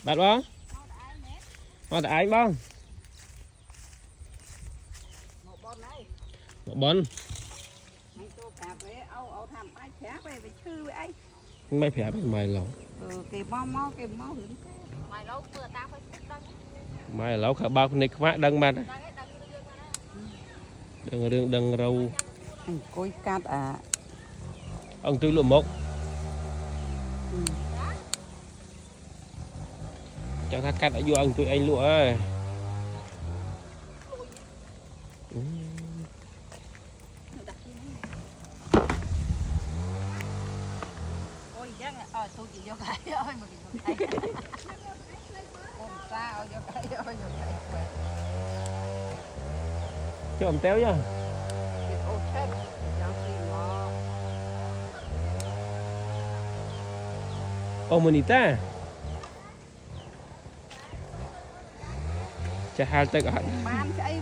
Bạn bông Mà tại anh bông một bón mấy phép mày lâu mày lâu cả bao này các bạn đăng mặt đừng râu cối cát à ông tư lụa mốc chẳng thà cắt ở vô ông tụi anh lụa ơi tôi chỉ vô cái ơi mà cái sao vô cái ơi chứ ông téo nhá Omonita chả hai tay cả bán cái